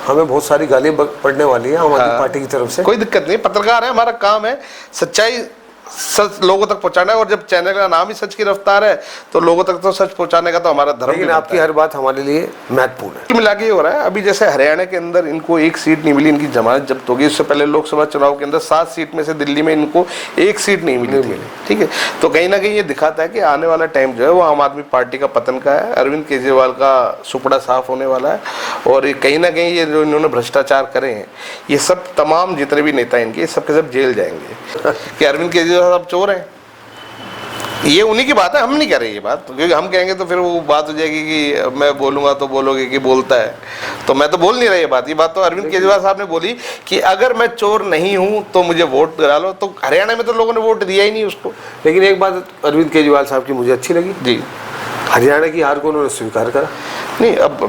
हमें बहुत सारी गालियां पड़ने वाली है आम आदमी पार्टी की तरफ से। कोई दिक्कत नहीं, पत्रकार है, हमारा काम है सच्चाई सच लोगों तक पहुंचाना है, और जब चैनल का नाम ही सच की रफ्तार है तो लोगों तक तो सच पहुंचाने का तो हमारा धर्म। लेकिन आपकी हर बात हमारे लिए महत्वपूर्ण है। मिला के हो रहा है। अभी जैसे हरियाणा के अंदर इनको एक सीट नहीं मिली, इनकी जमानत जब्त होगी। उससे पहले लोकसभा चुनाव के अंदर 7 सीट में से दिल्ली में इनको एक सीट नहीं मिली थी, ठीक है। तो कहीं ना कहीं ये दिखाता है कि आने वाला टाइम जो है वो आम आदमी पार्टी का पतन का है, अरविंद केजरीवाल का सुपड़ा साफ होने वाला है। और कहीं ना कहीं ये जो इन्होंने भ्रष्टाचार करे हैं, ये सब तमाम जितने भी नेता इनके सब के सब जेल जाएंगे कि अरविंद केजरीवाल साहब चोर हैं। ये उन्हीं की बात है, हम नहीं कह रहे ये बात, क्योंकि हम कहेंगे तो फिर वो बात हो जाएगी कि मैं बोलूंगा तो बोलोगे कि बोलता है। तो मैं तो बोल नहीं रहा ये बात। ये बात तो अरविंद केजरीवाल साहब ने बोली कि अगर मैं चोर नहीं हूं तो मुझे वोट करा लो। तो हरियाणा में तो लोगों ने वोट दिया ही नहीं उसको। लेकिन एक बात अरविंद केजरीवाल साहब की मुझे अच्छी लगी जी, हरियाणा की हार को उन्होंने स्वीकार करा। नहीं, अब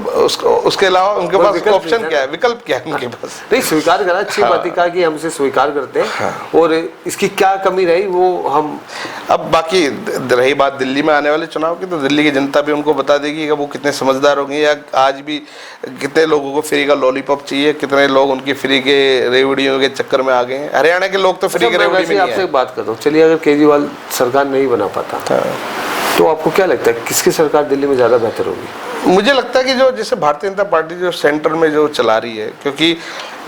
उसके अलावा उनके पास ऑप्शन क्या है, विकल्प क्या है उनके पास? नहीं, स्वीकार करा, अच्छी बात ही कहा कि हमसे स्वीकार करते हैं। हाँ। और इसकी क्या कमी रही वो हम अब बाकी रही बात दिल्ली में आने वाले चुनाव की, तो दिल्ली की जनता भी उनको बता देगी कि वो कितने समझदार होंगे, या आज भी कितने लोगों को फ्री का लॉलीपॉप चाहिए, कितने लोग उनकी फ्री के रेवड़ियों के चक्कर में आ गए हैं। हरियाणा के लोग तो फ्री के रेवड़ी में। आपसे बात करता हूँ, चलिए अगर केजरीवाल सरकार नहीं बना पाता तो आपको क्या लगता है किसकी सरकार दिल्ली में ज़्यादा बेहतर होगी? मुझे लगता है कि जो जैसे भारतीय जनता पार्टी जो सेंटर में जो चला रही है, क्योंकि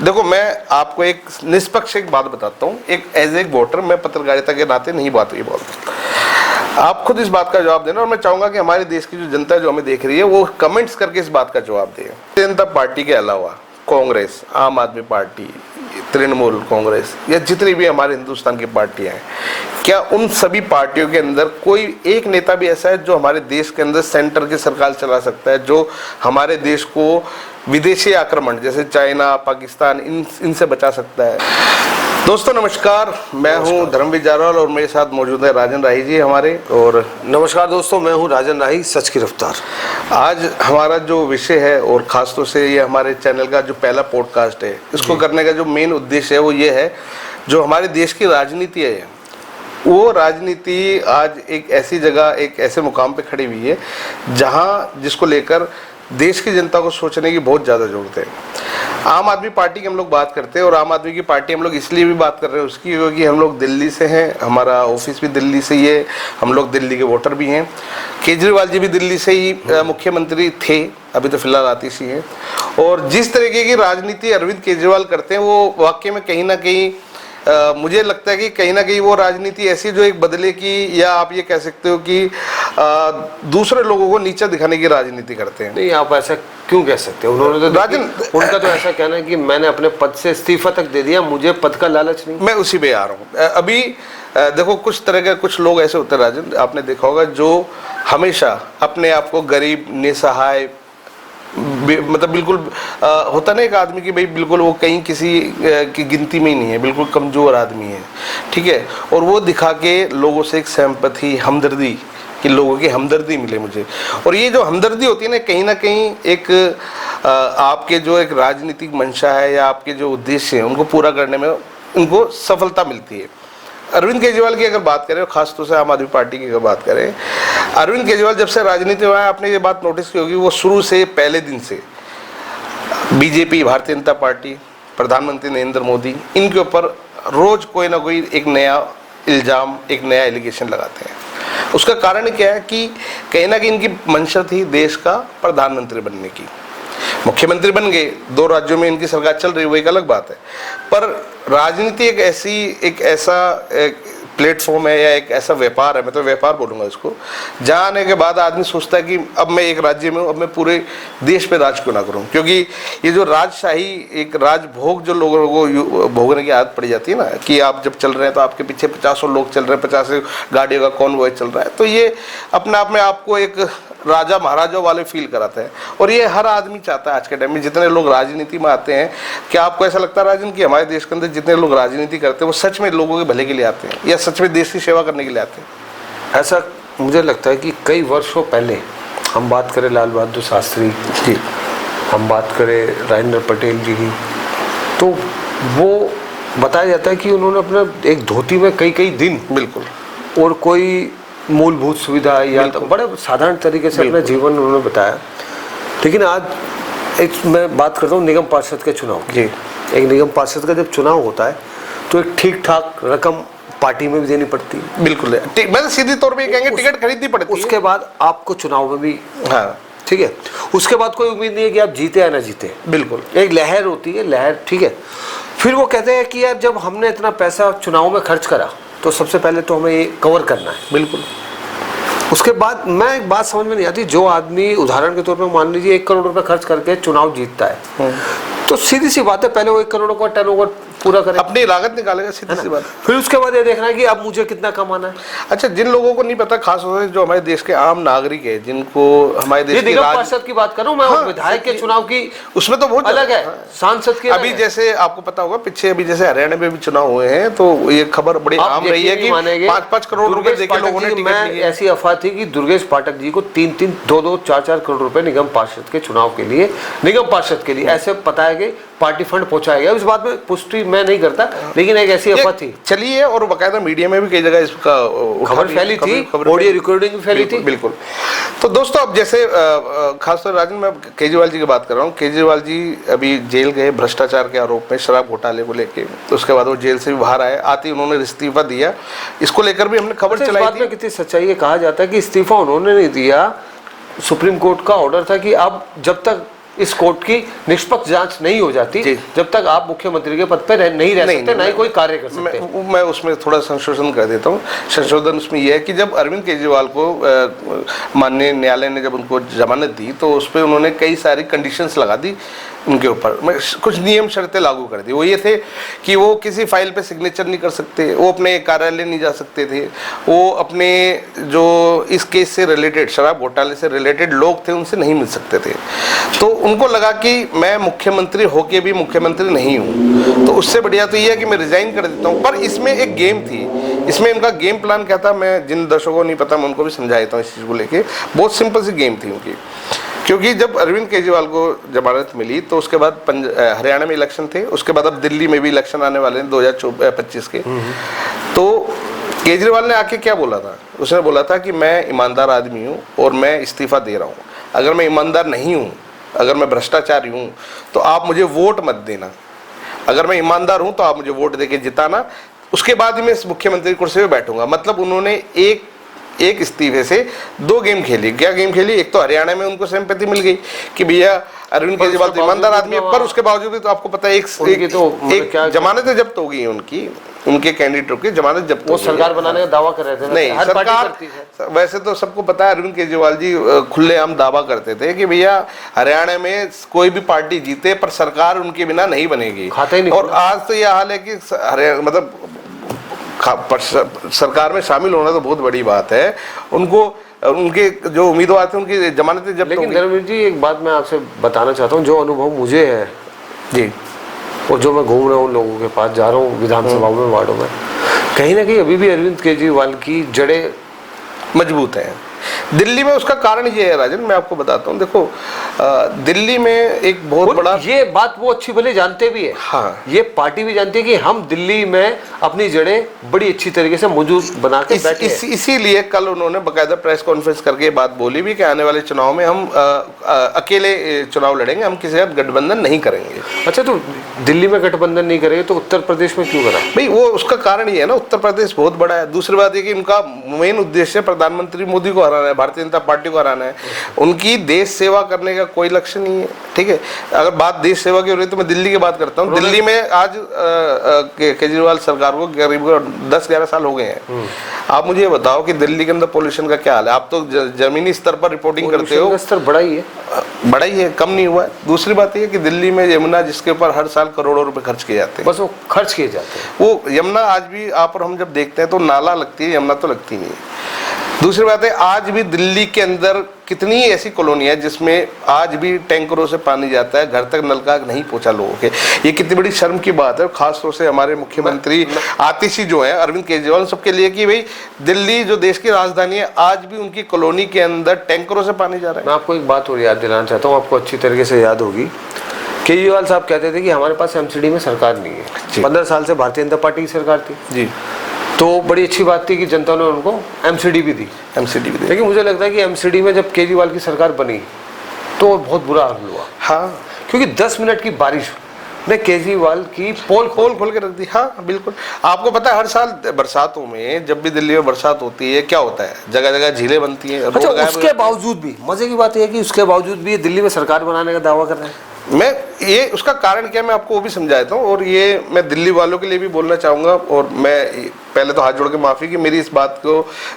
देखो मैं आपको एक निष्पक्ष एक बात बताता हूँ, एक एज ए वोटर, मैं पत्रकारिता के नाते नहीं बात ये बोलता, आप खुद इस बात का जवाब देना। और मैं चाहूँगा कि हमारे देश की जो जनता जो हमें देख रही है वो कमेंट्स करके इस बात का जवाब दे। भारतीय जनता पार्टी के अलावा कांग्रेस, आम आदमी पार्टी, तृणमूल कांग्रेस, या जितनी भी हमारे हिंदुस्तान की पार्टियां हैं, क्या उन सभी पार्टियों के अंदर कोई एक नेता भी ऐसा है जो हमारे देश के अंदर सेंटर की सरकार चला सकता है, जो हमारे देश को विदेशी आक्रमण जैसे चाइना, पाकिस्तान, इनसे बचा सकता है? दोस्तों नमस्कार, मैं हूं धर्मवीर जारवाल और मेरे साथ मौजूद है राजन राही जी हमारे। और नमस्कार दोस्तों, मैं हूं राजन राही, सच की रफ्तार। आज हमारा जो विषय है, और खासतौर से ये हमारे चैनल का जो पहला पॉडकास्ट है, इसको करने का जो मेन उद्देश्य है वो ये है, जो हमारे देश की राजनीति है, वो राजनीति आज एक ऐसी जगह, एक ऐसे मुकाम पे खड़ी हुई है जहां जिसको लेकर देश की जनता को सोचने की बहुत ज़्यादा जरूरत है। आम आदमी पार्टी की हम लोग बात करते हैं, और आम आदमी की पार्टी हम लोग इसलिए भी बात कर रहे हैं उसकी, क्योंकि हम लोग दिल्ली से हैं, हमारा ऑफिस भी दिल्ली से ही है, हम लोग दिल्ली के वोटर भी हैं। केजरीवाल जी भी दिल्ली से ही मुख्यमंत्री थे, अभी तो फिलहाल आतिश ही हैं। और जिस तरीके की राजनीति अरविंद केजरीवाल करते हैं वो वाकई में कहीं ना कहीं मुझे लगता है कि कहीं ना कहीं वो राजनीति ऐसी जो एक बदले की, या आप ये कह सकते हो कि दूसरे लोगों को नीचा दिखाने की राजनीति करते हैं। नहीं, आप ऐसा क्यों कह सकते हो? उन्होंने तो राजन, उनका तो ऐसा कहना है कि मैंने अपने पद से इस्तीफा तक दे दिया, मुझे पद का लालच नहीं। मैं उसी पे आ रहा हूँ। अभी देखो कुछ तरह के कुछ लोग ऐसे होते हैं राजन, आपने देखा होगा, जो हमेशा अपने आप को गरीब, निसहाय, मतलब बिल्कुल होता ना एक आदमी की भाई बिल्कुल वो कहीं किसी की गिनती में ही नहीं है, बिल्कुल कमज़ोर आदमी है, ठीक है। और वो दिखा के लोगों से एक सिंपैथी, हमदर्दी, कि लोगों की हमदर्दी मिले मुझे। और ये जो हमदर्दी होती है ना कहीं एक आपके जो एक राजनीतिक मंशा है या आपके जो उद्देश्य हैं उनको पूरा करने में उनको सफलता मिलती है। अरविंद केजरीवाल की अगर बात करें, खासतौर से आम आदमी पार्टी की अगर बात करें, अरविंद केजरीवाल जब से राजनीति में आया, आपने ये बात नोटिस की होगी, वो शुरू से पहले दिन से बीजेपी, भारतीय जनता पार्टी, प्रधानमंत्री नरेंद्र मोदी, इनके ऊपर रोज कोई ना कोई एक नया इल्ज़ाम, एक नया एलिगेशन लगाते हैं। उसका कारण क्या है कि कहीं ना कहीं इनकी मंशा थी देश का प्रधानमंत्री बनने की। मुख्यमंत्री बन गए, 2 राज्यों में इनकी सरकार चल रही, वो एक अलग बात है। पर राजनीति एक ऐसा प्लेटफॉर्म है या एक ऐसा व्यापार है, मैं तो व्यापार बोलूँगा इसको, जहाँ आने के बाद आदमी सोचता है कि अब मैं एक राज्य में हूँ, अब मैं पूरे देश पे राज क्यों ना करूँ। क्योंकि ये जो राजशाही, एक राजभोग जो लोगों को भोगने की आदत पड़ी जाती है ना, कि आप जब चल रहे हैं तो आपके पीछे 50 लोग चल रहे हैं, 50 गाड़ियों का कॉन्वॉय चल रहा है, तो ये अपने आप में आपको एक राजा महाराजा वाले फील कराते हैं। और ये हर आदमी चाहता है आज के टाइम में, जितने लोग राजनीति में आते हैं। क्या आपको ऐसा लगता है राजन कि हमारे देश के अंदर जितने लोग राजनीति करते हैं वो सच में लोगों के भले के लिए आते हैं, या सच में देश की सेवा करने के लिए आते हैं? ऐसा मुझे लगता है कि कई वर्षों पहले, हम बात करें लाल बहादुर शास्त्री जी, हम बात करें राजेंद्र पटेल जी की, तो वो बताया जाता है कि उन्होंने अपना एक धोती में कई दिन, बिल्कुल, और कोई मूलभूत सुविधा या तो बड़े साधारण तरीके से अपना जीवन उन्होंने बताया। लेकिन आज मैं बात करता हूँ निगम पार्षद के चुनाव की। एक निगम पार्षद का जब चुनाव होता है तो एक ठीक ठाक रकम पार्टी में भी देनी पड़ती है। बिल्कुल, मतलब सीधी तौर पे कहेंगे टिकट खरीदनी पड़ती है। उसके बाद आपको चुनाव में भी, हाँ ठीक है, उसके बाद कोई उम्मीद नहीं है कि आप जीते या ना जीते। बिल्कुल, एक लहर होती है, लहर, ठीक है। फिर वो कहते हैं कि यार जब हमने इतना पैसा चुनाव में खर्च करा तो सबसे पहले तो हमें ये कवर करना है। बिल्कुल। उसके बाद मैं एक बात समझ में नहीं आती, जो आदमी उदाहरण के तौर पे मान लीजिए 1 करोड़ रुपए खर्च करके चुनाव जीतता है, तो सीधी सी बात है पहले वो 1 करोड़ का टर्नओवर पूरा करे, अपनी लागत निकालेगा, सीधी सी बात। फिर उसके बाद ये देखना है कि अब मुझे कितना कमाना है। अच्छा, जिन लोगों को नहीं पता, खास तौर से जो हमारे देश के आम नागरिक है, जिनको हमारे देश निगम पार्षद की बात करूं मैं, विधायक के चुनाव की उसमें तो बहुत अलग है, सांसद की अभी जैसे आपको पता होगा पीछे अभी जैसे हरियाणा में भी चुनाव हुए हैं, तो ये खबर बड़ी आम रही है कि 5-5 करोड़ रुपए देके लोगों ने टिकट लिए। ऐसी अफवाह थी कि दुर्गेश पाठक जी को 3-3, 2-2, 4-4 करोड़ रुपए निगम पार्षद के चुनाव के लिए, निगम पार्षद के लिए ऐसे पता है कि पार्टी फंड पहुंचाया गया। इस बात में पुष्टि मैं नहीं करता, लेकिन एक ऐसी अफवाह थी, चलिए, और बकायदा मीडिया में भी कई जगह इसका खबर फैली थी, ऑडियो रिकॉर्डिंग भी फैली थी। बिल्कुल। तो दोस्तों, अब जैसे खासतौर राजन, मैं केजरीवाल जी की बात कर रहा हूँ। केजरीवाल जी अभी जेल गए भ्रष्टाचार के आरोप में, शराब घोटाले को लेके, तो उसके बाद वो जेल से भी बाहर आए, आते ही उन्होंने इस्तीफा दिया। इसको लेकर भी हमने खबर चलाई थी। कितनी सच्चाई है, कहा जाता है कि इस्तीफा उन्होंने नहीं दिया, सुप्रीम कोर्ट का ऑर्डर था कि अब जब तक इस कोर्ट की निष्पक्ष जांच नहीं हो जाती, जब तक आप मुख्यमंत्री के पद पर नहीं रह सकते, ना ही कोई कार्य कर सकते। मैं उसमें थोड़ा संशोधन कर देता हूँ। संशोधन उसमें यह है कि जब अरविंद केजरीवाल को माननीय न्यायालय ने जब उनको जमानत दी, तो उस पर उन्होंने कई सारी कंडीशंस लगा दी उनके ऊपर, कुछ नियम शर्तें लागू कर दी। वो ये थे कि वो किसी फाइल पे सिग्नेचर नहीं कर सकते, वो अपने कार्यालय नहीं जा सकते थे, वो अपने जो इस केस से रिलेटेड, शराब घोटाले से रिलेटेड लोग थे, उनसे नहीं मिल सकते थे। तो उनको लगा कि मैं मुख्यमंत्री होके भी मुख्यमंत्री नहीं हूँ, तो उससे बढ़िया तो ये है कि मैं रिजाइन कर देता हूँ। पर इसमें एक गेम थी, इसमें उनका गेम प्लान क्या था, मैं जिन दर्शकों को नहीं पता मैं उनको भी समझा देता हूँ इस चीज़ को लेके। बहुत सिंपल सी गेम थी उनकी, क्योंकि जब अरविंद केजरीवाल को जमानत मिली तो उसके बाद हरियाणा में इलेक्शन थे, उसके बाद अब दिल्ली में भी इलेक्शन आने वाले हैं 2025 के। तो केजरीवाल ने आके क्या बोला था, उसने बोला था कि मैं ईमानदार आदमी हूँ और मैं इस्तीफा दे रहा हूँ। अगर मैं ईमानदार नहीं हूँ, अगर मैं भ्रष्टाचारी हूँ, तो आप मुझे वोट मत देना। अगर मैं ईमानदार हूँ तो आप मुझे वोट देके जिताना, उसके बाद ही मैं इस मुख्यमंत्री कुर्सी पे बैठूंगा। मतलब उन्होंने एक इस्तीफे से 2 गेम खेली। क्या गेम खेली? एक तो हरियाणा में उनको सिंपैथी मिल गई कि भैया अरविंद केजरीवाल तो ईमानदार आदमी है, पर उसके बावजूद भी तो आपको पता है एक जमानतें जब्त हो गई उनके कैंडिडेटों की जमानत जब्त। वो सरकार बनाने का दावा कर रहे थे। नहीं, सरकार वैसे तो सबको पता है, अरविंद केजरीवाल जी खुलेआम दावा करते थे कि भैया हरियाणा में कोई भी पार्टी जीते पर सरकार उनके बिना नहीं बनेगी। और आज तो यह हाल है कि मतलब सरकार में शामिल होना तो बहुत बड़ी बात है। उनके जो उम्मीदवार थे उनकी जमानतें जब। लेकिन धर्मवीर जी, एक बात मैं आपसे बताना चाहता हूँ, जो अनुभव मुझे है जी, और जो मैं घूम रहा हूँ लोगों के पास, जा रहा हूँ विधानसभाओं में, वार्डों में, कहीं ना कहीं अभी भी अरविंद केजरीवाल की जड़ें मजबूत हैं। दिल्ली में उसका कारण ये है राजन, मैं आपको बताता हूँ। देखो, दिल्ली में एक बहुत बड़ा, ये बात वो अच्छी भले जानते भी है, हाँ, ये पार्टी भी जानती है कि हम दिल्ली में अपनी जड़ें बड़ी अच्छी तरीके से मौजूद बना के बैठे हैं। इसीलिए कल उन्होंने बाकायदा प्रेस कॉन्फ्रेंस करके बात बोली भी कि आने वाले चुनाव में हम अकेले चुनाव लड़ेंगे, हम किसी के साथ गठबंधन नहीं करेंगे। अच्छा, तो दिल्ली में गठबंधन नहीं करेंगे तो उत्तर प्रदेश में क्यों करा? भाई वो उसका कारण ये है ना, उत्तर प्रदेश बहुत बड़ा है। दूसरी बात ये कि उनका मेन उद्देश्य प्रधानमंत्री मोदी को हराना है, भारतीय जनता पार्टी को हराना है। उनकी देश सेवा करने का कोई लक्ष्य नहीं है। ठीक है, अगर बात देश सेवा की हो रही है तो मैं दिल्ली की बात करता हूँ। दिल्ली में आज केजरीवाल सरकार को करीब 10-11 साल हो गए हैं। आप मुझे बताओ कि दिल्ली के अंदर पोल्यूशन का क्या हाल है? आप तो जमीनी स्तर पर रिपोर्टिंग करते हो, स्तर बड़ा ही है, कम नहीं हुआ है। दूसरी बात यह कि दिल्ली में यमुना, जिसके ऊपर हर साल करोड़ों रुपए खर्च किए जाते हैं, बस वो खर्च किए जाते हैं। वो यमुना आज भी आप और हम जब देखते हैं तो नाला लगती है, यमुना तो लगती नहीं है। दूसरी बात है, आज भी दिल्ली के अंदर कितनी ऐसी कॉलोनी है जिसमें आज भी टैंकरों से पानी जाता है, घर तक नल का नहीं पहुंचा लोगों के। ये कितनी बड़ी शर्म की बात है, खास तौर से हमारे मुख्यमंत्री आतिशी जो है अरविंद केजरीवाल सबके लिए, कि भाई दिल्ली जो देश की राजधानी है, आज भी उनकी कॉलोनी के अंदर टैंकरों से पानी जा रहा है। मैं आपको एक बात और याद दिलाना चाहता हूँ, आपको अच्छी तरीके से याद होगी। केजरीवाल साहब कहते थे कि हमारे पास एमसीडी में सरकार नहीं है। 15 साल से भारतीय जनता पार्टी की सरकार थी जी, तो बड़ी अच्छी बात थी कि जनता ने उनको एमसीडी भी दी। लेकिन मुझे लगता है कि एमसीडी में जब केजरीवाल की सरकार बनी तो तो बहुत बुरा हाल हुआ। हाँ, क्योंकि 10 मिनट की बारिश ने केजरीवाल की पोल खोल के रख दी। हाँ बिल्कुल, आपको पता है हर साल बरसातों में, जब भी दिल्ली में बरसात होती है, क्या होता है, जगह जगह झीलें बनती हैं। अच्छा, उसके बावजूद भी मजे की बात यह है कि उसके बावजूद भी दिल्ली में सरकार बनाने का दावा कर रहे हैं। मैं ये उसका कारण क्या, मैं आपको वो भी समझा देता हूँ, और ये मैं दिल्ली वालों के लिए भी बोलना चाहूँगा। और मैं पहले तो हाथ जोड़ के माफ़ी कि मेरी इस बात को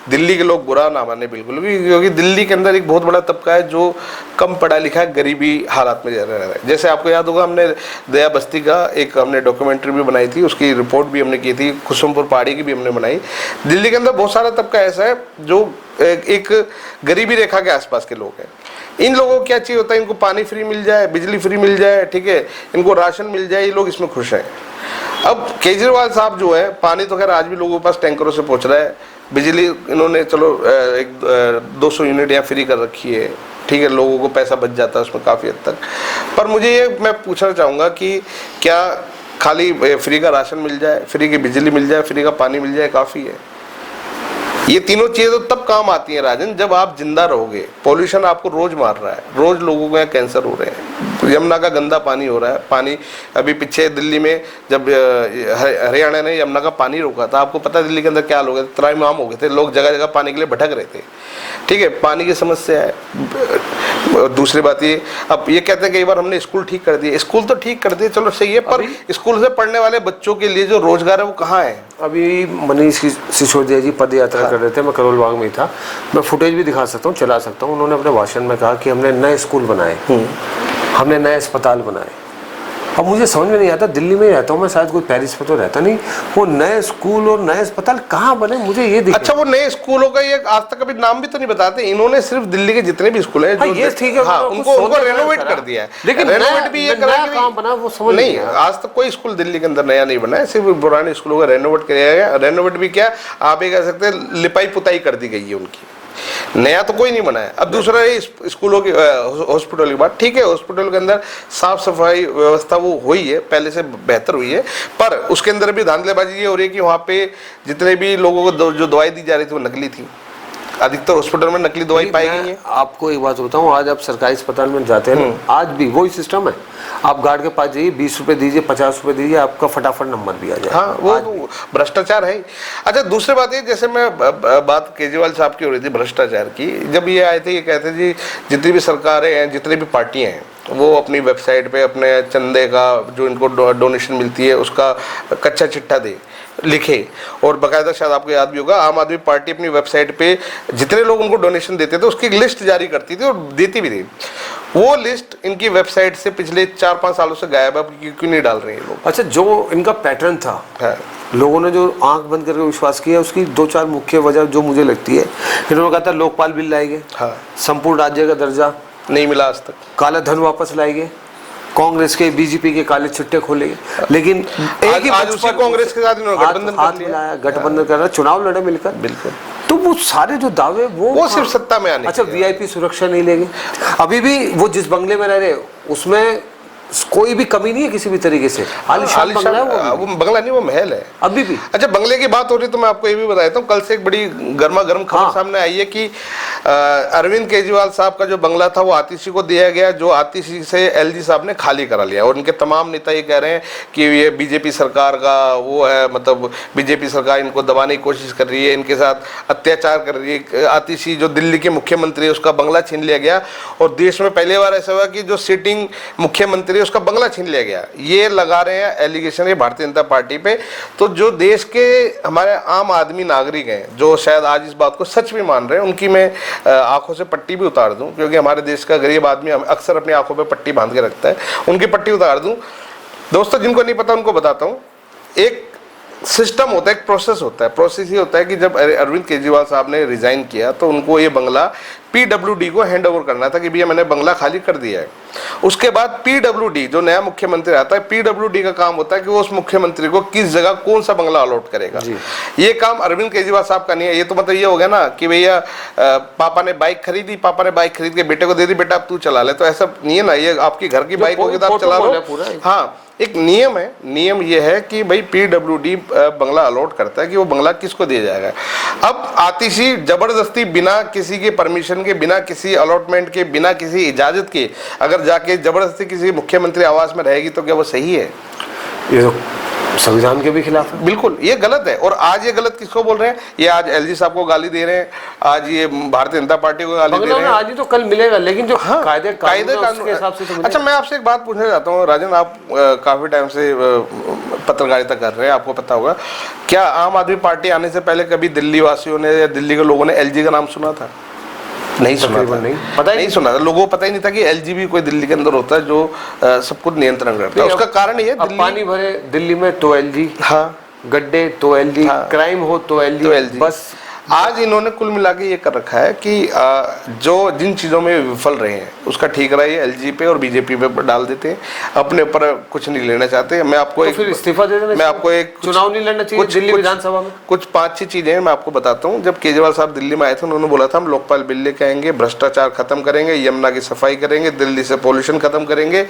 दिल्ली के लोग बुरा ना माने बिल्कुल भी, क्योंकि दिल्ली के अंदर एक बहुत बड़ा तबका है जो कम पढ़ा लिखा है, गरीबी हालात में रह रहा है। जैसे आपको याद होगा, हमने दया बस्ती का एक हमने डॉक्यूमेंट्री भी बनाई थी, उसकी रिपोर्ट भी हमने की थी, कुसुमपुर पहाड़ी की भी हमने बनाई। दिल्ली के अंदर बहुत सारा तबका ऐसा है जो एक गरीबी रेखा के आसपास के लोग हैं। इन लोगों को क्या चाहिए होता है, इनको पानी फ्री मिल जाए, बिजली फ्री मिल जाए, ठीक है, इनको राशन मिल जाए, ये लोग इसमें खुश हैं। अब केजरीवाल साहब जो है, पानी तो खैर आज भी लोगों के पास टैंकरों से पहुंच रहा है, बिजली इन्होंने चलो 200 यूनिट यहाँ फ्री कर रखी है, ठीक है, लोगों को पैसा बच जाता है उसमें काफ़ी हद तक। पर मुझे ये मैं पूछना चाहूँगा कि क्या खाली फ्री का राशन मिल जाए, फ्री की बिजली मिल जाए, फ्री का पानी मिल जाए काफ़ी है? ये तीनों चीजें तो तब काम आती हैं राजन, जब आप जिंदा रहोगे। पॉल्यूशन आपको रोज मार रहा है, रोज लोगों को यहाँ कैंसर हो रहे हैं, यमुना का गंदा पानी हो रहा है। पानी अभी पीछे दिल्ली में जब हरियाणा ने यमुना का पानी रोका था, आपको पता है दिल्ली के अंदर क्या लोग त्राहिमाम हो गए थे, लोग जगह जगह पानी के लिए भटक रहे थे, ठीक है, पानी की समस्या है। दूसरी बात ये, अब ये कहते हैं कई बार हमने स्कूल ठीक कर दिए, स्कूल तो ठीक कर दिए, चलो सही है, पर स्कूल से पढ़ने वाले बच्चों के लिए जो रोजगार है वो कहाँ है? अभी मनीष सिसोदिया जी पद यात्रा कर रहे थे, मैं करोल बाग में ही था, मैं फुटेज भी दिखा सकता हूँ, चला सकता हूँ। उन्होंने अपने भाषण में कहा कि हमने नए स्कूल बनाए, हमने नए अस्पताल बनाए। अब मुझे समझ में नहीं आता, दिल्ली में ही रहता हूँ मैं, शायद कोई पेरिस में तो रहता नहीं, वो नए स्कूल और नए अस्पताल कहाँ बने, मुझे ये दिखा। अच्छा, वो नए स्कूलों का ये आज तक कभी नाम भी तो नहीं बताते इन्होंने, सिर्फ दिल्ली के जितने भी स्कूल हैं, ये ठीक है, हाँ, उनको रेनोवेट कर दिया है, लेकिन रेनोवेट भी ये कहाँ बना वो समझ नहीं। आज तक कोई स्कूल दिल्ली के अंदर नया नहीं बना है, सिर्फ पुराने स्कूलों का रेनोवेट किया गया। रेनोवेट भी क्या, आप ये कह सकते हैं लिपाई पुताई कर दी गई है उनकी, नया तो कोई नहीं बना है। अब दूसरा है स्कूलों की, हॉस्पिटल की बात, ठीक है, हॉस्पिटल के अंदर साफ सफाई व्यवस्था वो हुई है, पहले से बेहतर हुई है, पर उसके अंदर भी धांधलेबाजी ये हो रही है कि वहाँ पे जितने भी लोगों को जो दवाई दी जा रही थी वो नकली थी, अधिकतर हॉस्पिटल में नकली दवाई पाई गई है। आपको एक बात बताऊं, आज आप सरकारी अस्पताल में जाते हैं ना, आज भी वही सिस्टम है, आप गार्ड के पास जाइए, 20 रुपए दीजिए, 50 रुपए दीजिए, आपका फटाफट नंबर भी आ जाए। हाँ, वो भ्रष्टाचार है। अच्छा, दूसरी बात ये, जैसे मैं बात केजरीवाल साहब की हो रही थी भ्रष्टाचार की, जब ये आए थे, ये कहते जी जितनी भी सरकारें हैं, जितनी भी पार्टियां हैं, वो अपनी वेबसाइट पे अपने चंदे का जो इनको डोनेशन मिलती है उसका कच्चा चिट्ठा दे लिखे, और बाकायदा, शायद आपको याद भी होगा, आम आदमी पार्टी अपनी वेबसाइट पे जितने लोग उनको डोनेशन देते थे उसकी लिस्ट जारी करती थी और देती भी थी। वो लिस्ट इनकी वेबसाइट से पिछले 4-5 सालों से गायब है, क्यों नहीं डाल रहे हैं लोग? अच्छा, जो इनका पैटर्न था, लोगों ने जो आंख बंद करके विश्वास किया, उसकी 2-4 मुख्य वजह जो मुझे लगती है, इन्होंने कहा था लोकपाल बिल लाएंगे, संपूर्ण राज्य का दर्जा नहीं मिला आज तक, काला धन वापस लाएंगे, कांग्रेस के बीजेपी के काले चिट्टे खोलेंगे, लेकिन एक ही आज उसी कांग्रेस के साथ इन्होंने गठबंधन कर रहा, चुनाव लड़े मिलकर, बिल्कुल। तो वो सारे जो दावे वो सिर्फ सत्ता में आने। अच्छा, वीआईपी सुरक्षा नहीं लेंगे, अभी भी वो जिस बंगले में रह रहे उसमें कोई भी कमी नहीं है किसी भी तरीके से, आलीशान बंगला है वो बंगला नहीं, वो महल है अभी भी। अच्छा, बंगले की बात हो रही तो मैं आपको ये भी बता देता हूँ, कल से एक बड़ी गर्मा गर्म खबर सामने आई है कि अरविंद केजरीवाल साहब का जो बंगला था वो आतिशी को दिया गया, जो आतिशी से एलजी साहब ने खाली करा लिया, और इनके तमाम नेता ये कह रहे हैं कि ये बीजेपी सरकार का वो है, मतलब बीजेपी सरकार इनको दबाने की कोशिश कर रही है, इनके साथ अत्याचार कर रही है। आतिशी जो दिल्ली के मुख्यमंत्री है उसका बंगला छीन लिया गया, और देश में पहली बार ऐसा हुआ कि जो सिटिंग मुख्यमंत्री उसका बंगला छीन लिया गया। ये लगा रहे हैं एलिगेशन ये भारतीय जनता पार्टी पे। तो जो देश के हमारे आम आदमी नागरिक हैं जो शायद आज इस बात को सच भी मान रहे हैं, उनकी मैं आंखों से पट्टी भी उतार दूं, क्योंकि हमारे देश का गरीब आदमी अक्सर अपनी आंखों पे पट्टी बांध के रखता है, उनकी पट्टी उतार दूं। दोस्तों, जिनको नहीं पता उनको बताता हूं, एक सिस्टम होता है, एक प्रोसेस होता है। प्रोसेस ये होता है कि जब अरविंद केजरीवाल साहब ने रिजाइन किया तो उनको ये बंगला पीडब्ल्यूडी को हैंड ओवर करना था कि भैया मैंने बंगला खाली कर दिया है। उसके बाद पीडब्ल्यूडी जो नया मुख्यमंत्री आता है, पीडब्ल्यूडी का काम होता है कि वो उस मुख्यमंत्री को किस जगह कौन सा बंगला अलॉट करेगा। ये काम अरविंद केजरीवाल साहब का नहीं है। ये तो मतलब ये हो गया ना कि भैया पापा ने बाइक खरीदी, पापा ने बाइक खरीद के बेटे को दे दी, बेटा अब तू चला ले, तो ऐसा नहीं है ना। ये आपकी घर की बाइक होगी तो आप चला लो। हाँ, एक नियम है, नियम ये है कि भाई पीडब्ल्यूडी बंगला अलॉट करता है कि वो बंगला किसको दिया जाएगा। अब आतिशी जबरदस्ती बिना किसी के परमिशन के, बिना किसी अलॉटमेंट के, बिना किसी इजाजत के अगर जाके जबरदस्ती किसी मुख्यमंत्री आवास में रहेगी तो क्या वो सही है? ये तो संविधान के भी खिलाफ है। बिल्कुल, ये गलत है। और आज ये गलत किसको बोल रहे हैं? ये आज एलजी साहब को गाली दे रहे हैं, आज ये भारतीय जनता पार्टी को गाली दे रहे हैं। आज ही तो कल मिलेगा, लेकिन जो हाँ, कायदे कानून के हिसाब से तो अच्छा, मैं आपसे एक बात पूछना चाहता हूँ राजन, आप काफी टाइम से पत्रकारिता कर रहे हैं, आपको पता होगा, क्या आम आदमी पार्टी आने से पहले कभी दिल्ली वासियों ने या दिल्ली के लोगों ने एलजी का नाम सुना था? नहीं सुना था, नहीं सुना था। लोगों को पता ही नहीं था कि एलजी भी कोई दिल्ली के अंदर होता है जो सब कुछ नियंत्रण करता है। उसका कारण ये दिल्ली पानी भरे दिल्ली में तो एलजी, हाँ, गड्ढे तो एलजी, हाँ, क्राइम हो तो एलजी, बस। आज इन्होंने कुल मिला के ये कर रखा है कि जो जिन चीज़ों में विफल रहे हैं उसका ठीकरा ये एलजी पे और बीजेपी पे डाल देते हैं, अपने ऊपर कुछ नहीं लेना चाहते। मैं आपको तो फिर इस्तीफा दे देना, मैं आपको एक चुनाव नहीं लड़ना चाहिए दिल्ली विधानसभा में। कुछ 5-6 चीज़ें मैं आपको बताता हूँ। जब केजरीवाल साहब दिल्ली में आए थे, उन्होंने बोला था हम लोकपाल बिल लेके आएंगे, भ्रष्टाचार खत्म करेंगे, यमुना की सफाई करेंगे, दिल्ली से पोल्यूशन खत्म करेंगे,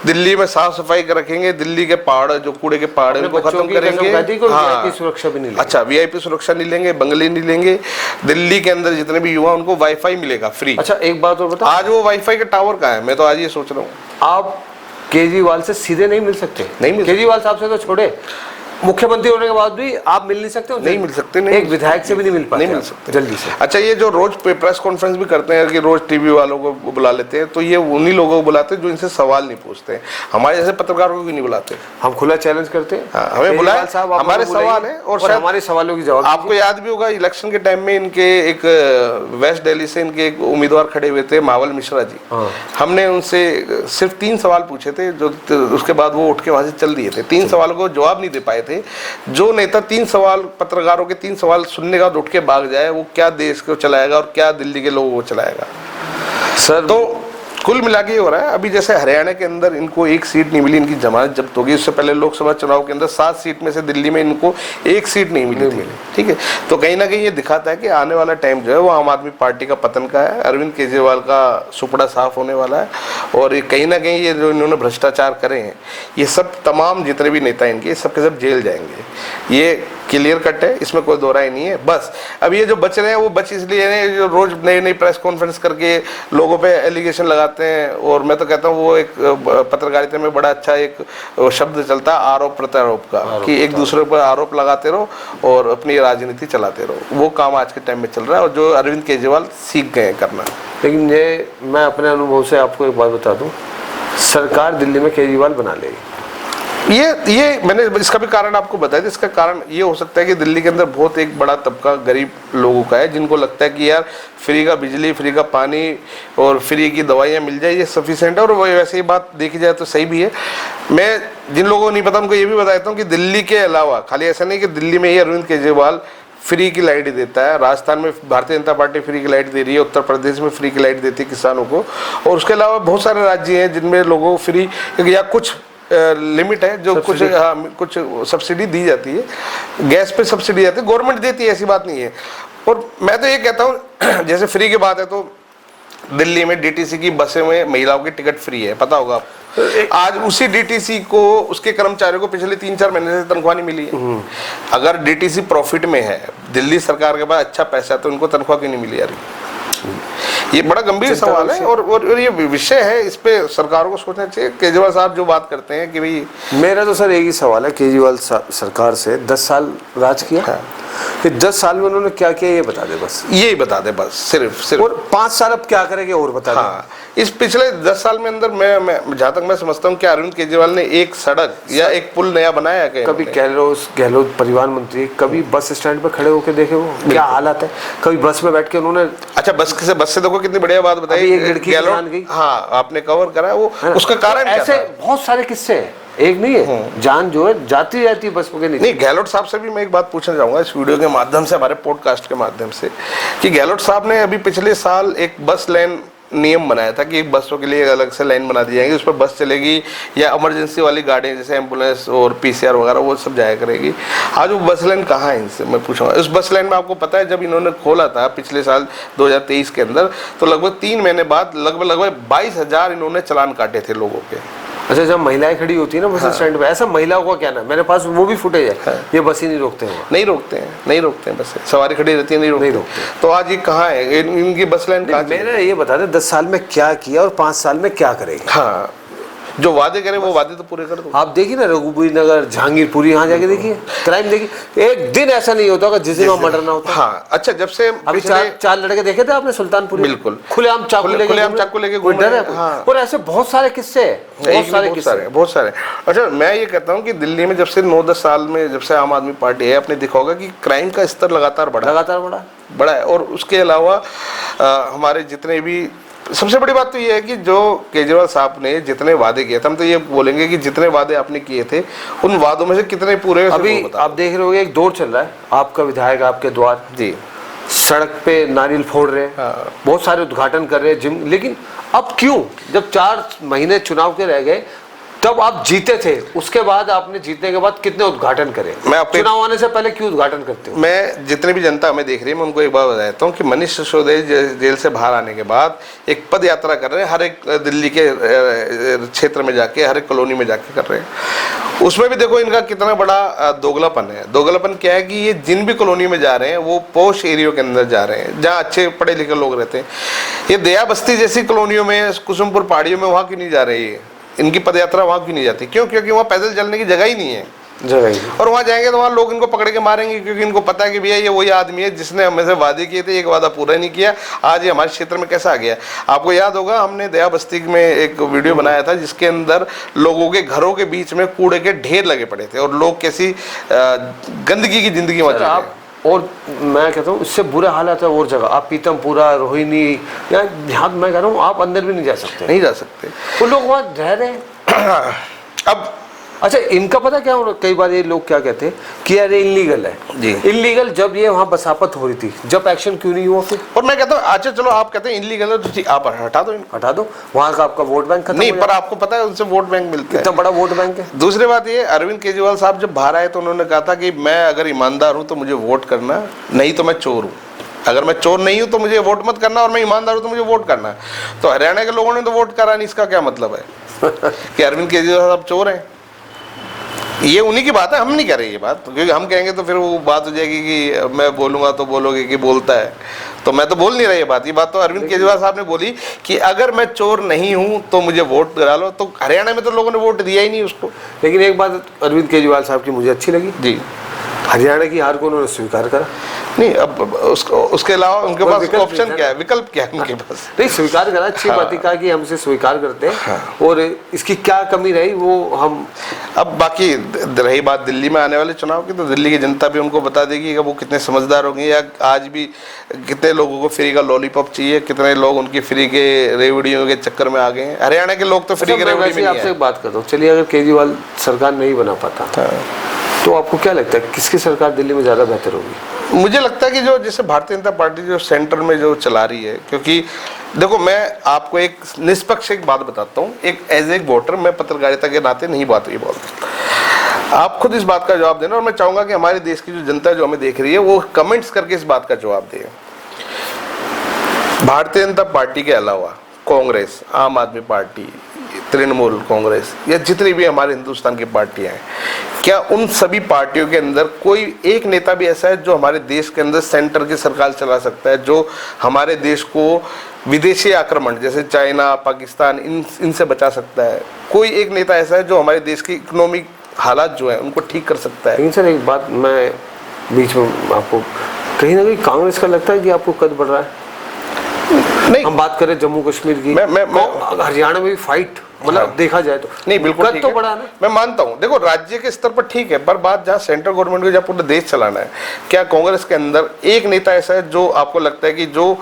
दिल्ली में साफ सफाई रखेंगे, दिल्ली के पहाड़ जो कूड़े के पहाड़ है उनको खत्म करेंगे। हाँ, सुरक्षा भी नहीं, अच्छा, वीआईपी सुरक्षा नहीं लेंगे, बंगले नहीं लेंगे, दिल्ली के अंदर जितने भी युवा उनको वाईफाई मिलेगा फ्री। अच्छा, एक बात और बता, आज वो वाईफाई का टावर कहाँ है? मैं तो आज ये सोच रहा हूँ। आप केजरीवाल से सीधे नहीं मिल सकते, नहीं मिल, केजरीवाल साहब से तो छोड़े, मुख्यमंत्री होने के बाद भी आप मिल नहीं सकते, नहीं मिल सकते, नहीं, एक विधायक से भी नहीं मिल पाते, नहीं मिल सकते जल्दी से। अच्छा, ये जो रोज प्रेस कॉन्फ्रेंस भी करते हैं कि रोज टीवी वालों को बुला लेते हैं, तो ये उन्हीं लोगों को बुलाते हैं जो इनसे सवाल नहीं पूछते हैं। हमारे जैसे पत्रकारों को भी नहीं बुलाते। हम खुला चैलेंज करते हैं, हाँ, हमें बुलाए, हमारे सवाल है और हमारे सवालों की जवाब। आपको याद भी होगा इलेक्शन के टाइम में इनके एक वेस्ट दिल्ली से इनके एक उम्मीदवार खड़े हुए थे, मावल मिश्रा जी। हमने उनसे सिर्फ 3 सवाल पूछे थे, जो उसके बाद वो उठ के वहां से चल दिए थे। 3 सवालों को जवाब नहीं दे पाए थे। जो नेता 3 सवाल, पत्रकारों के 3 सवाल सुनने के बाद उठ के भाग जाए, वो क्या देश को चलाएगा और क्या दिल्ली के लोगों को चलाएगा? सर, तो कुल मिला के हो रहा है। अभी जैसे हरियाणा के अंदर इनको 1 सीट नहीं मिली, इनकी जमानत जब्त होगी। उससे पहले लोकसभा चुनाव के अंदर 7 सीट में से दिल्ली में इनको 1 सीट नहीं मिली थी, ठीक है। तो कहीं ना कहीं ये दिखाता है कि आने वाला टाइम जो है वो आम आदमी पार्टी का पतन का है, अरविंद केजरीवाल का सुपड़ा साफ होने वाला है। और ये कहीं ना कहीं ये जो इन्होंने भ्रष्टाचार करे हैं, ये सब तमाम जितने भी नेता इनके, सब के सब जेल जाएंगे। ये क्लियर कट है, इसमें कोई दो राय नहीं है। बस अब ये जो बच रहे हैं वो बच इसलिए हैं जो रोज नई नई प्रेस कॉन्फ्रेंस करके लोगों पे एलिगेशन लगाते हैं। और मैं तो कहता हूँ वो एक पत्रकारिता में बड़ा अच्छा एक शब्द चलता है, आरोप प्रत्यारोप का, कि एक दूसरे पर आरोप लगाते रहो और अपनी राजनीति चलाते रहो। वो काम आज के टाइम में चल रहा है और जो अरविंद केजरीवाल सीख गए करना। लेकिन ये मैं अपने अनुभव से आपको एक बात बता दूं, सरकार दिल्ली में केजरीवाल बना लेगी। ये मैंने इसका भी कारण आपको बताया था। इसका कारण ये हो सकता है कि दिल्ली के अंदर बहुत एक बड़ा तबका गरीब लोगों का है, जिनको लगता है कि यार फ्री का बिजली, फ्री का पानी और फ्री की दवाइयाँ मिल जाए, ये सफिशिएंट है। और वैसे ही बात देखी जाए तो सही भी है। मैं जिन लोगों को नहीं पता उनको ये भी बताता हूँ कि दिल्ली के अलावा खाली ऐसा नहीं कि दिल्ली में ही अरविंद केजरीवाल फ्री की लाइट देता है। राजस्थान में भारतीय जनता पार्टी फ्री की लाइट दे रही है, उत्तर प्रदेश में फ्री की लाइट देती है किसानों को, और उसके अलावा बहुत सारे राज्य हैं जिनमें लोगों को फ्री या कुछ लिमिट है जो कुछ कुछ सब्सिडी दी जाती है। गैस पे सब्सिडी जाती है, गवर्नमेंट देती है, ऐसी बात नहीं है। और मैं तो ये कहता हूँ जैसे फ्री की बात है तो दिल्ली में डीटीसी की बसें में महिलाओं की टिकट फ्री है, पता होगा आपको। आज उसी डीटीसी को उसके कर्मचारियों को पिछले 3-4 महीने से तनख्वाह नहीं मिली है। अगर डीटीसी प्रॉफिट में है, दिल्ली सरकार के पास अच्छा पैसा है, तो उनको तनख्वाह क्यों नहीं मिली यार? ये बड़ा गंभीर सवाल है और ये विषय है, इस पे सरकारों को सोचना चाहिए। केजरीवाल साहब जो बात करते हैं कि भाई, मेरा तो सर एक ही सवाल है, केजरीवाल सरकार से 10 साल राज किया है, फिर 10 साल में उन्होंने क्या किया ये बता दे, बस यही बता दे, बस सिर्फ। और 5 साल अब क्या करेंगे और बता दे। हाँ, इस पिछले 10 साल में अंदर मैं जहाँ तक मैं समझता हूँ कि अरविंद केजरीवाल ने एक सड़क या एक पुल नया बनाया है? कभी गहलोत परिवहन मंत्री कभी बस स्टैंड पे खड़े होकर देखे वो क्या हालत है, कभी बस में बैठ के उन्होंने, अच्छा बस से देखो कितनी बढ़िया बात बताई, एक लड़की गई, हाँ आपने कवर करा वो, उसका कारण ऐसे बहुत सारे किस्से हैं, एक नहीं है। जान जो है जाती है बस के नीचे। नहीं, गहलोत साहब से भी मैं एक बात पूछना चाहूंगा इस वीडियो के माध्यम से, हमारे पॉडकास्ट के माध्यम से, कि गहलोत साहब ने अभी पिछले साल एक बस लेन नियम बनाया था कि एक बसों के लिए अलग से लाइन बना दी जाएगी, उस पर बस चलेगी या इमरजेंसी वाली गाड़ियाँ जैसे एम्बुलेंस और पीसीआर वगैरह वो सब जाया करेगी। आज वो बस लाइन कहाँ है इनसे मैं पूछूंगा। उस बस लाइन में आपको पता है जब इन्होंने खोला था पिछले साल 2023 के अंदर, तो लगभग 3 महीने बाद लगभग 22,000 इन्होंने चालान काटे थे लोगों के। अच्छा, जब महिलाएं खड़ी होती है ना बस स्टैंड पे, ऐसा महिलाओं का क्या ना, मेरे पास वो भी फुटेज है, ये बस ही नहीं रोकते हैं, नहीं रोकते हैं बस, सवारी खड़ी रहती है, नहीं रोकते। तो आज ये कहाँ है इनकी बस लाइन? मेरे ये बता दे 10 साल में क्या किया और 5 साल में क्या करेगा? हाँ, जो वादे करे वो वादे तो पूरे कर दो। आप देखिए ना रघुवीर नगर, जहांगीरपुरी, यहाँ जाके देखिए क्राइम, देखिए एक दिन ऐसा नहीं होता जिस दिन वहाँ मर्डर ना होता। हाँ, अच्छा, जब से अभी चार लड़के देखे थे आपने सुल्तानपुर? बिल्कुल, खुलेआम चाकू लेके घूम रहे हैं। हाँ। और ऐसे बहुत सारे किस्से हैं, बहुत सारे। अच्छा, मैं ये कहता हूँ कि दिल्ली में जब से 9-10 साल में जब से आम आदमी पार्टी है, आपने देखा होगा कि क्राइम का स्तर लगातार बढ़ा है। और उसके अलावा हमारे जितने भी, सबसे बड़ी बात तो ये है कि जो केजरीवाल साहब ने जितने वादे किए थे, हम तो ये बोलेंगे कि जितने वादे आपने किए थे उन वादों में से कितने पूरे हुए? अभी आप देख रहे होंगे एक दौर चल रहा है, आपका विधायक आपके द्वार जी, सड़क पे नारियल फोड़ रहे हैं, हाँ। बहुत सारे उद्घाटन कर रहे हैं जिम, लेकिन अब क्यों, जब 4 महीने चुनाव के रह गए तब आप जीते थे, उसके बाद आपने जीतने के बाद कितने उद्घाटन करे? चुनाव आने से पहले क्यों उद्घाटन करते हो? मैं जितने भी जनता हमें देख रही है, मैं उनको एक बात बताता हूँ कि मनीष सिसोदिया जेल से बाहर आने के बाद एक पद यात्रा कर रहे हैं, हर एक दिल्ली के क्षेत्र में जाके, हर एक कॉलोनी में जाके कर रहे हैं। उसमें भी देखो इनका कितना बड़ा दोगलापन है। दोगलापन क्या है कि ये जिन भी कॉलोनी में जा रहे हैं वो पोश एरिया के अंदर जा रहे हैं, जहाँ अच्छे पढ़े लिखे लोग रहते हैं। ये दया बस्ती जैसी कॉलोनियों में, कुसुमपुर पहाड़ियों में, वहाँ क्यों नहीं जा रही है इनकी पदयात्रा? वहाँ क्यों नहीं जाती? क्यों? क्योंकि वहाँ पैदल चलने की जगह ही नहीं है। और वहाँ जाएंगे तो वहाँ लोग इनको पकड़ के मारेंगे, क्योंकि इनको पता है कि भैया ये वही आदमी है जिसने हमें से वादे किए थे, एक वादा पूरा नहीं किया, आज ये हमारे क्षेत्र में कैसा आ गया। आपको याद होगा हमने दया बस्ती में एक वीडियो बनाया था जिसके अंदर लोगों के घरों के बीच में कूड़े के ढेर लगे पड़े थे और लोग कैसी गंदगी की जिंदगी में जी। और मैं कहता हूँ इससे बुरा हालत है और जगह, आप पीतमपुरा, रोहिणी, या यहाँ मैं कह रहा हूँ आप अंदर भी नहीं जा सकते, वो लोग वहाँ रह रहे हैं। अब अच्छा, इनका पता क्या, कई बार ये लोग क्या कहते हैं कि अरे इनलीगल है जी। इनलीगल जब ये वहाँ बसापत हो रही थी, जब एक्शन क्यों नहीं हुआ फिर? और मैं कहता हूँ अच्छा चलो आप कहते हैं इनलीगल है तो आप हटा दो, वहाँ का आपका वोट बैंक खत्म नहीं, पर आपको पता है उनसे वोट बैंक मिलता है, इतना बड़ा वोट बैंक है। दूसरी बात ये, अरविंद केजरीवाल साहब जब बाहर आए तो उन्होंने कहा था कि मैं अगर ईमानदार हूँ तो मुझे वोट करना, नहीं तो मैं चोर हूँ। अगर मैं चोर नहीं हूँ तो मुझे वोट मत करना, और मैं ईमानदार हूँ तो मुझे वोट करना। तो हरियाणा के लोगों ने तो वोट करा नहीं, इसका क्या मतलब है कि अरविंद केजरीवाल साहब चोर हैं? ये उन्हीं की बात है, हम नहीं कह रहे ये बात, क्योंकि हम कहेंगे तो फिर वो बात हो जाएगी कि मैं बोलूंगा तो बोलोगे कि बोलता है, तो मैं तो बोल नहीं रहा ये बात। ये बात तो अरविंद केजरीवाल साहब ने बोली कि अगर मैं चोर नहीं हूं तो मुझे वोट करा लो। तो हरियाणा में तो लोगों ने वोट दिया ही नहीं उसको। लेकिन एक बात अरविंद केजरीवाल साहब की मुझे अच्छी लगी जी, हरियाणा की हार को उन्होंने स्वीकार करा। नहीं, अब उसके अलावा उनके पास ऑप्शन क्या है, विकल्प क्या है उनके पास? नहीं, स्वीकार करा, अच्छी बात ही कहा कि हमसे स्वीकार करते हैं। हाँ। और इसकी क्या कमी रही वो हम, अब बाकी रही बात दिल्ली में आने वाले चुनाव की, तो दिल्ली की जनता भी उनको बता देगी कि वो कितने समझदार होंगे, या आज भी कितने लोगों को फ्री का लॉलीपॉप चाहिए, कितने लोग उनकी फ्री के रेवड़ियों के चक्कर में आ गए हैं। हरियाणा के लोग तो फ्री के रेवड़ी में। आपसे बात करता हूँ, चलिए अगर केजरीवाल सरकार नहीं बना पाता तो आपको क्या लगता है किसकी सरकार दिल्ली में ज़्यादा बेहतर होगी? मुझे लगता है कि जो जैसे भारतीय जनता पार्टी जो सेंटर में जो चला रही है, क्योंकि देखो मैं आपको एक निष्पक्ष एक बात बताता हूँ, एक एज ए वोटर, मैं पत्रकारिता के नाते नहीं बात ये बोलता, आप खुद इस बात का जवाब देना, और मैं चाहूँगा कि हमारे देश की जो जनता जो हमें देख रही है वो कमेंट्स करके इस बात का जवाब दे। भारतीय जनता पार्टी के अलावा कांग्रेस, आम आदमी पार्टी, तृणमूल कांग्रेस, या जितनी भी हमारे हिंदुस्तान की पार्टियां हैं, क्या उन सभी पार्टियों के अंदर कोई एक नेता भी ऐसा है जो हमारे देश के अंदर सेंटर की सरकार चला सकता है, जो हमारे देश को विदेशी आक्रमण जैसे चाइना, पाकिस्तान, इनसे बचा सकता है? कोई एक नेता ऐसा है जो हमारे देश की इकोनॉमिक हालात जो है उनको ठीक कर सकता है? लेकिन सर एक बात मैं बीच में आपको, कहीं ना कहीं कांग्रेस का लगता है कि आपको कद बढ़ रहा है। नहीं, हम बात करें जम्मू कश्मीर की, मैं हरियाणा में भी फाइट, मतलब देखा जाए तो नहीं, बिल्कुल तो बड़ा ना, मैं मानता हूँ। देखो राज्य के स्तर पर ठीक है, पर बात जहाँ सेंट्रल गवर्नमेंट को जहाँ पूरा देश चलाना है, क्या कांग्रेस के अंदर एक नेता ऐसा है जो आपको लगता है कि जो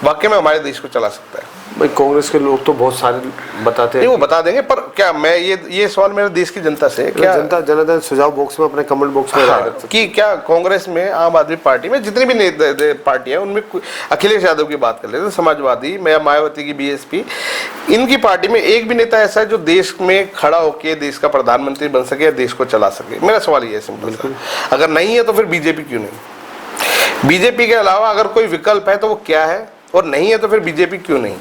वाकई में हमारे देश को चला सकता है? भाई कांग्रेस के लोग तो बहुत सारे बताते हैं, वो बता देंगे, पर क्या मैं ये सवाल मेरे देश की जनता से, क्या जनता जनार्दन सुझाव बॉक्स में, अपने कमेंट बॉक्स में राय रख सकते कि क्या कांग्रेस में, आम आदमी पार्टी में, जितनी भी पार्टी है उनमें अखिलेश यादव की बात कर लेते हैं, समाजवादी, मायावती की बीएसपी, इनकी पार्टी में एक भी नेता ऐसा है जो देश में खड़ा होकर देश का प्रधानमंत्री बन सके या देश को चला सके? मेरा सवाल ये है सिंपल। अगर नहीं है तो फिर बीजेपी क्यों नहीं? बीजेपी के अलावा अगर कोई विकल्प है तो वो क्या है, और नहीं है तो फिर बीजेपी क्यों नहीं?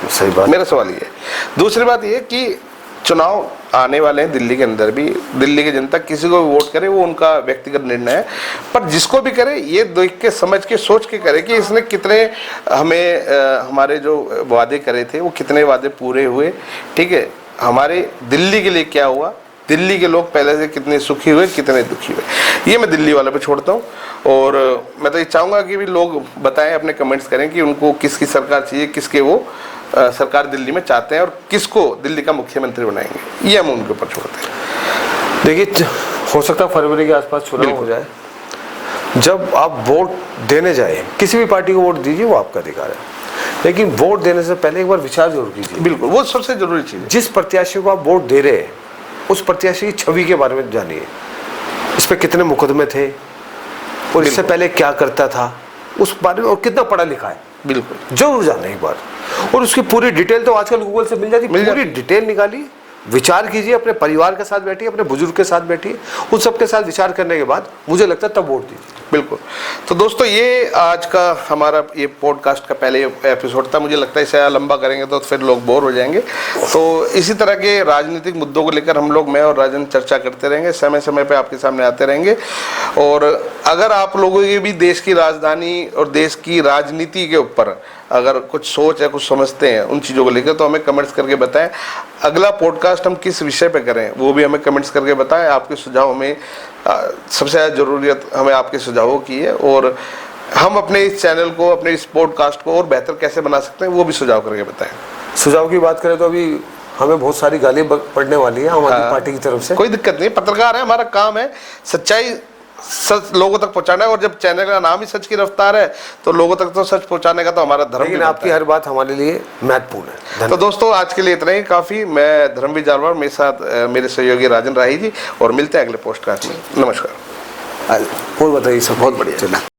सही बात, मेरा सवाल ये है। दूसरी बात ये कि चुनाव आने वाले हैं दिल्ली के अंदर भी, दिल्ली की जनता किसी को भी वोट करे वो उनका व्यक्तिगत निर्णय है, पर जिसको भी करे ये देख के समझ के सोच के करे कि इसने कितने हमें हमारे जो वादे करे थे वो कितने वादे पूरे हुए, ठीक है, हमारे दिल्ली के लिए क्या हुआ, दिल्ली के लोग पहले से कितने सुखी हुए कितने दुखी हुए, ये मैं दिल्ली वालों पे छोड़ता हूँ। और मैं तो ये चाहूँगा कि भी लोग बताएं, अपने कमेंट्स करें कि उनको किसकी सरकार चाहिए, किसके वो सरकार दिल्ली में चाहते हैं और किसको दिल्ली का मुख्यमंत्री बनाएंगे, ये हम उनके ऊपर छोड़ते हैं। देखिए, हो सकता है फरवरी के आसपास चुनाव हो जाए। जब आप वोट देने जाए, किसी भी पार्टी को वोट दीजिए, वो आपका अधिकार है, लेकिन वोट देने से पहले एक बार विचार जरूर कीजिए। बिल्कुल, वो सबसे जरूरी चीज़ है। जिस प्रत्याशी को आप वोट दे रहे हैं उस प्रत्याशी की छवि के बारे में जानिए, इस पे कितने मुकदमे थे और इससे पहले क्या करता था उस बारे में, और कितना पढ़ा लिखा है, बिल्कुल जरूर जाना एक बार। और उसकी पूरी डिटेल तो आजकल गूगल से मिल जाती है, पूरी डिटेल निकालिए, विचार कीजिए, अपने परिवार के साथ बैठिए, अपने बुजुर्ग के साथ बैठिए, उन सब के साथ विचार करने के बाद मुझे लगता है तब वोट दीजिए। बिल्कुल। तो दोस्तों, ये आज का हमारा ये पॉडकास्ट का पहले एपिसोड था। मुझे लगता है इसे लंबा करेंगे तो फिर लोग बोर हो जाएंगे, तो इसी तरह के राजनीतिक मुद्दों को लेकर हम लोग, मैं और राजन, चर्चा करते रहेंगे, समय समय पे आपके सामने आते रहेंगे। और अगर आप लोगों की भी देश की राजधानी और देश की राजनीति के ऊपर अगर कुछ सोच या कुछ समझते हैं उन चीज़ों को लेकर, तो हमें कमेंट्स करके बताएं। अगला पॉडकास्ट हम किस विषय पे करें वो भी हमें कमेंट्स करके बताएं। आपके सुझाव हमें सबसे ज़्यादा ज़रूरत हमें आपके सुझावों की है, और हम अपने इस चैनल को, अपने इस पॉडकास्ट को और बेहतर कैसे बना सकते हैं वो भी सुझाव करके बताएं। सुझाव की बात करें तो अभी हमें बहुत सारी गाली पड़ने वाली है हमारी पार्टी की तरफ से। कोई दिक्कत नहीं, पत्रकार है, हमारा काम है सच्चाई, सच लोगों तक पहुंचाना है, और जब चैनल का नाम ही सच की रफ्तार है तो लोगों तक तो सच पहुंचाने का तो हमारा धर्म। लेकिन आपकी हर बात हमारे लिए महत्वपूर्ण है। तो दोस्तों, आज के लिए इतना ही काफ़ी। मैं धर्मवीर जालवार, मेरे साथ मेरे सहयोगी राजन राही जी, और मिलते हैं अगले पॉडकास्ट में। नमस्कार। और बताइए सब। बहुत बढ़िया। चलिए।